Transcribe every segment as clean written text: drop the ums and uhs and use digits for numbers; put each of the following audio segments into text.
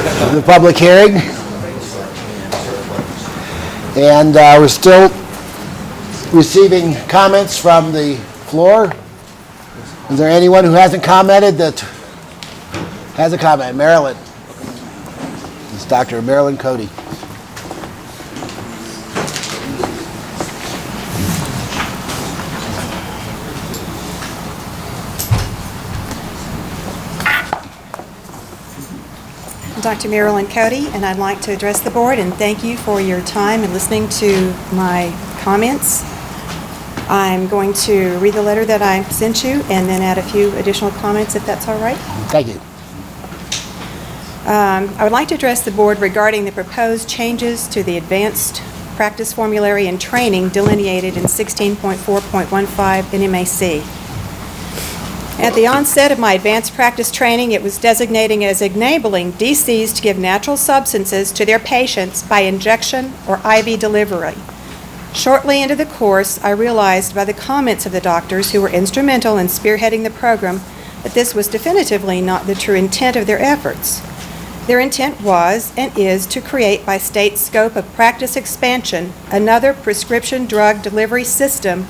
the public hearing. And we're still receiving comments from the floor. Is there anyone who hasn't commented that has a comment? Marilyn. It's Dr. Marilyn Coady. Dr. Marilyn Coady, and I'd like to address the board and thank you for your time and listening to my comments. I'm going to read the letter that I sent you and then add a few additional comments if that's all right. Thank you. I would like to address the board regarding the proposed changes to the advanced practice formulary and training delineated in 16.4.15 NMAC. At the onset of my advanced practice training, it was designating as enabling DCs to give natural substances to their patients by injection or IV delivery. Shortly into the course, I realized by the comments of the doctors who were instrumental in spearheading the program that this was definitively not the true intent of their efforts. Their intent was and is to create, by state scope of practice expansion, another prescription drug delivery system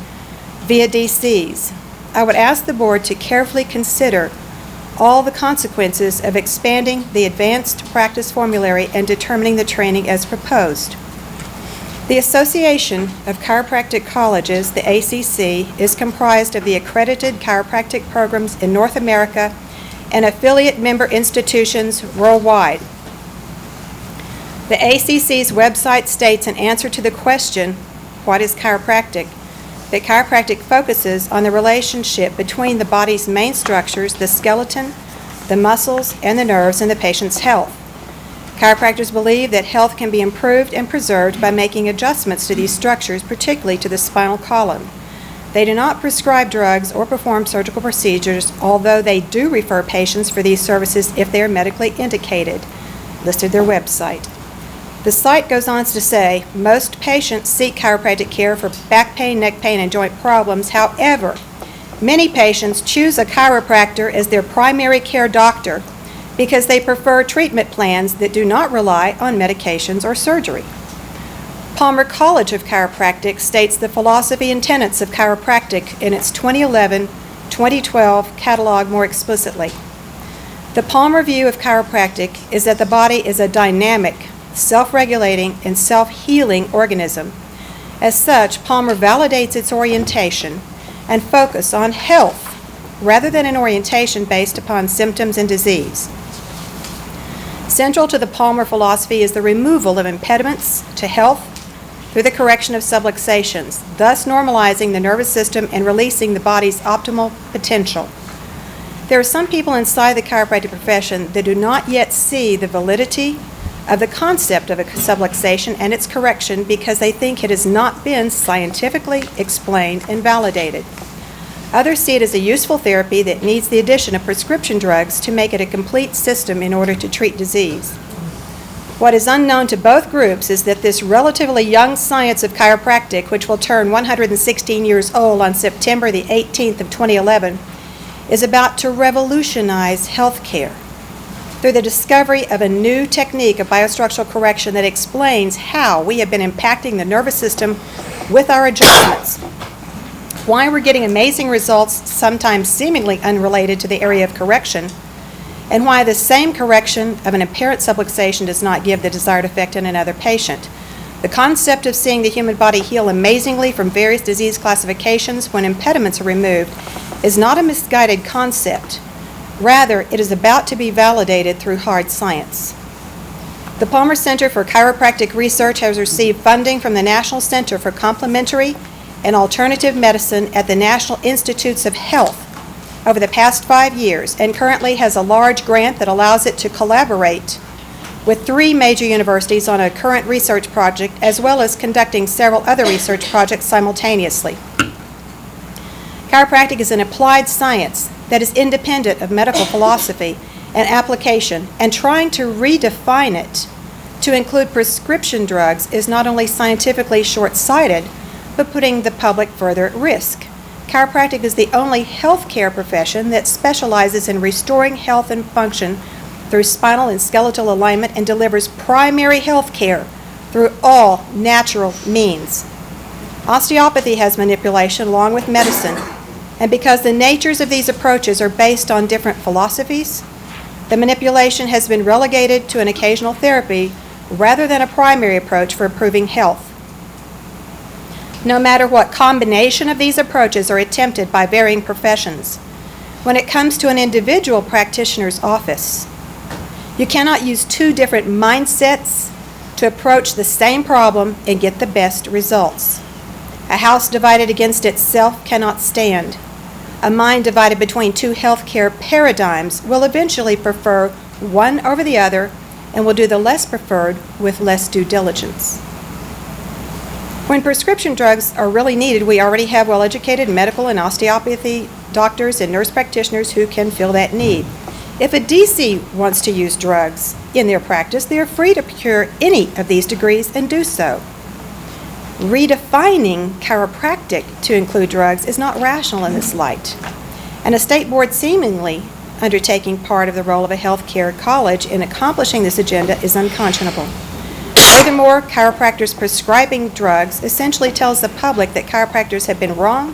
via DCs. I would ask the board to carefully consider all the consequences of expanding the advanced practice formulary and determining the training as proposed. The Association of Chiropractic Colleges, the ACC, is comprised of the accredited chiropractic programs in North America and affiliate member institutions worldwide. The ACC's website states in answer to the question, "What is chiropractic?" that chiropractic focuses on the relationship between the body's main structures, the skeleton, the muscles, and the nerves in the patient's health. Chiropractors believe that health can be improved and preserved by making adjustments to these structures, particularly to the spinal column. They do not prescribe drugs or perform surgical procedures, although they do refer patients for these services if they are medically indicated, listed their website. The site goes on to say, most patients seek chiropractic care for back pain, neck pain, and joint problems. However, many patients choose a chiropractor as their primary care doctor because they prefer treatment plans that do not rely on medications or surgery. Palmer College of Chiropractic states the philosophy and tenets of chiropractic in its 2011-2012 catalog more explicitly. The Palmer view of chiropractic is that the body is a dynamic, self-regulating, and self-healing organism. As such, Palmer validates its orientation and focus on health rather than an orientation based upon symptoms and disease. Central to the Palmer philosophy is the removal of impediments to health through the correction of subluxations, thus normalizing the nervous system and releasing the body's optimal potential. There are some people inside the chiropractic profession that do not yet see the validity of the concept of a subluxation and its correction because they think it has not been scientifically explained and validated. Others see it as a useful therapy that needs the addition of prescription drugs to make it a complete system in order to treat disease. What is unknown to both groups is that this relatively young science of chiropractic, which will turn 116 years old on September the 18th of 2011, is about to revolutionize healthcare through the discovery of a new technique of biostructural correction that explains how we have been impacting the nervous system with our adjustments, why we're getting amazing results, sometimes seemingly unrelated to the area of correction, and why the same correction of an apparent subluxation does not give the desired effect in another patient. The concept of seeing the human body heal amazingly from various disease classifications when impediments are removed is not a misguided concept. Rather, it is about to be validated through hard science. The Palmer Center for Chiropractic Research has received funding from the National Center for Complementary and Alternative Medicine at the National Institutes of Health over the past 5 years and currently has a large grant that allows it to collaborate with 3 major universities on a current research project, as well as conducting several other research projects simultaneously. Chiropractic is an applied science that is independent of medical philosophy and application, and trying to redefine it to include prescription drugs is not only scientifically short-sighted, but putting the public further at risk. Chiropractic is the only healthcare profession that specializes in restoring health and function through spinal and skeletal alignment and delivers primary health care through all natural means. Osteopathy has manipulation along with medicine, and because the natures of these approaches are based on different philosophies, the manipulation has been relegated to an occasional therapy rather than a primary approach for improving health. No matter what combination of these approaches are attempted by varying professions, when it comes to an individual practitioner's office, you cannot use two different mindsets to approach the same problem and get the best results. A house divided against itself cannot stand. A mind divided between two healthcare paradigms will eventually prefer one over the other and will do the less preferred with less due diligence. When prescription drugs are really needed, we already have well-educated medical and osteopathy doctors and nurse practitioners who can fill that need. If a DC wants to use drugs in their practice, they are free to procure any of these degrees and do so. Redefining chiropractic to include drugs is not rational in this light, and a state board seemingly undertaking part of the role of a healthcare college in accomplishing this agenda is unconscionable. Furthermore, chiropractors prescribing drugs essentially tells the public that chiropractors have been wrong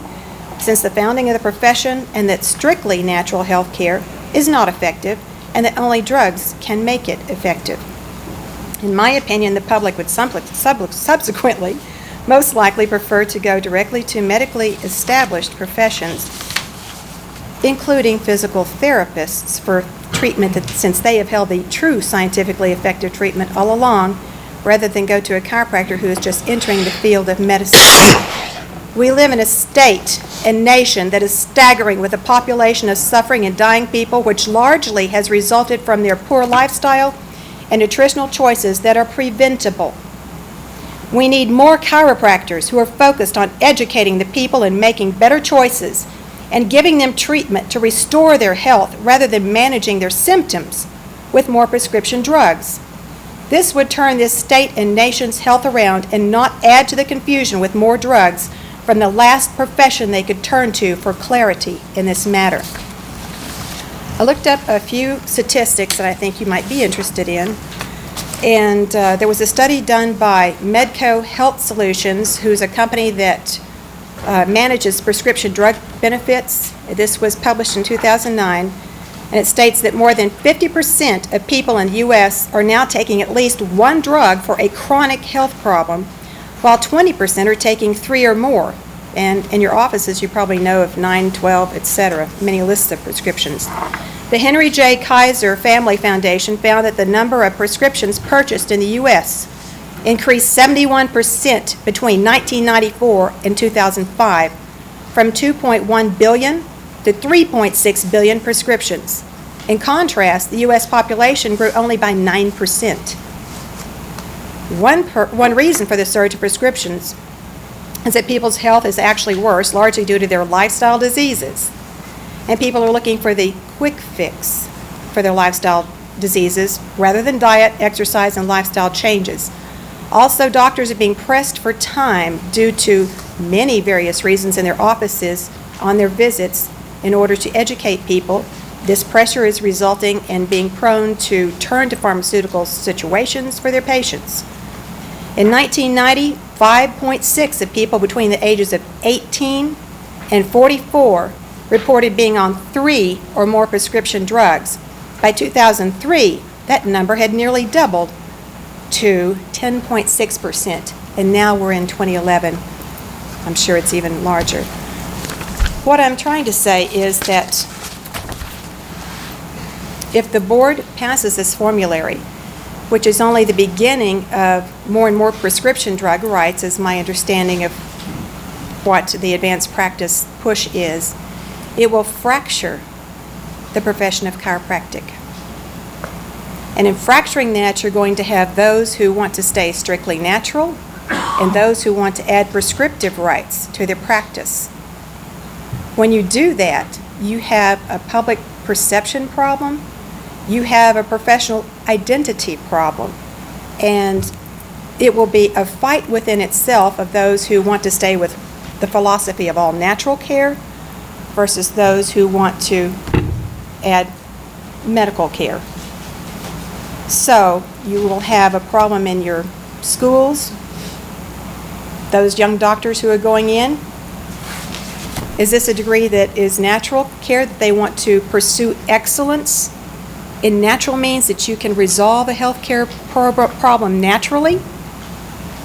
since the founding of the profession and that strictly natural health care is not effective and that only drugs can make it effective. In my opinion, the public would subsequently most likely prefer to go directly to medically established professions, including physical therapists, for treatment since they have held the true scientifically effective treatment all along, rather than go to a chiropractor who is just entering the field of medicine. We live in a state and nation that is staggering with a population of suffering and dying people, which largely has resulted from their poor lifestyle and nutritional choices that are preventable. We need more chiropractors who are focused on educating the people and making better choices and giving them treatment to restore their health rather than managing their symptoms with more prescription drugs. This would turn this state and nation's health around and not add to the confusion with more drugs from the last profession they could turn to for clarity in this matter. I looked up a few statistics that I think you might be interested in, and there was a study done by Medco Health Solutions, who's a company that manages prescription drug benefits. This was published in 2009. And it states that more than 50% of people in the U.S. are now taking at least one drug for a chronic health problem, while 20% are taking 3 or more. And in your offices, you probably know of 9, 12, etc., many lists of prescriptions. The Henry J. Kaiser Family Foundation found that the number of prescriptions purchased in the U.S. increased 71% between 1994 and 2005, from 2.1 billion to 3.6 billion prescriptions. In contrast, the U.S. population grew only by 9%. One reason for the surge of prescriptions is that people's health is actually worse, largely due to their lifestyle diseases. And people are looking for the quick fix for their lifestyle diseases rather than diet, exercise, and lifestyle changes. Also, doctors are being pressed for time due to many various reasons in their offices on their visits in order to educate people. This pressure is resulting in being prone to turn to pharmaceutical situations for their patients. In 1990, 5.6 of people between the ages of 18 and 44 reported being on 3 or more prescription drugs. By 2003, that number had nearly doubled to 10.6%, and now we're in 2011. I'm sure it's even larger. What I'm trying to say is that if the board passes this formulary, which is only the beginning of more and more prescription drug rights, is my understanding of what the advanced practice push is, it will fracture the profession of chiropractic. And in fracturing that, you're going to have those who want to stay strictly natural and those who want to add prescriptive rights to their practice. When you do that, you have a public perception problem, you have a professional identity problem, and it will be a fight within itself of those who want to stay with the philosophy of all natural care versus those who want to add medical care. So you will have a problem in your schools, those young doctors who are going in. Is this a degree that is natural care, that they want to pursue excellence in natural means, that you can resolve a healthcare problem naturally,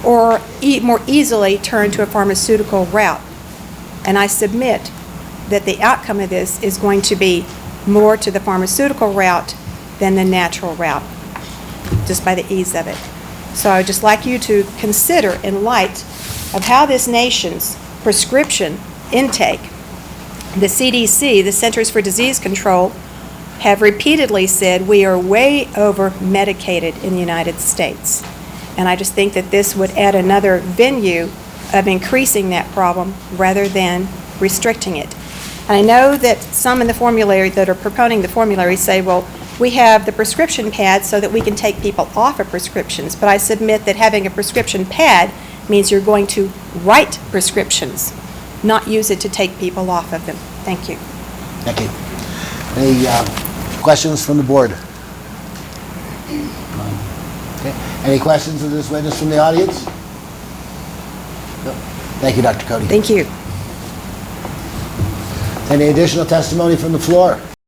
or more easily turn to a pharmaceutical route? And I submit that the outcome of this is going to be more to the pharmaceutical route than the natural route, just by the ease of it. So I would just like you to consider, in light of how this nation's prescription intake, the CDC, the Centers for Disease Control, have repeatedly said we are way over medicated in the United States. And I just think that this would add another venue of increasing that problem rather than restricting it. And I know that some in the formulary that are proponing the formulary say, well, we have the prescription pad so that we can take people off of prescriptions. But I submit that having a prescription pad means you're going to write prescriptions, not use it to take people off of them. Thank you. Thank you. Any questions from the board? Okay. Any questions of this witness from the audience? No. Thank you, Dr. Coady. Thank you. Any additional testimony from the floor?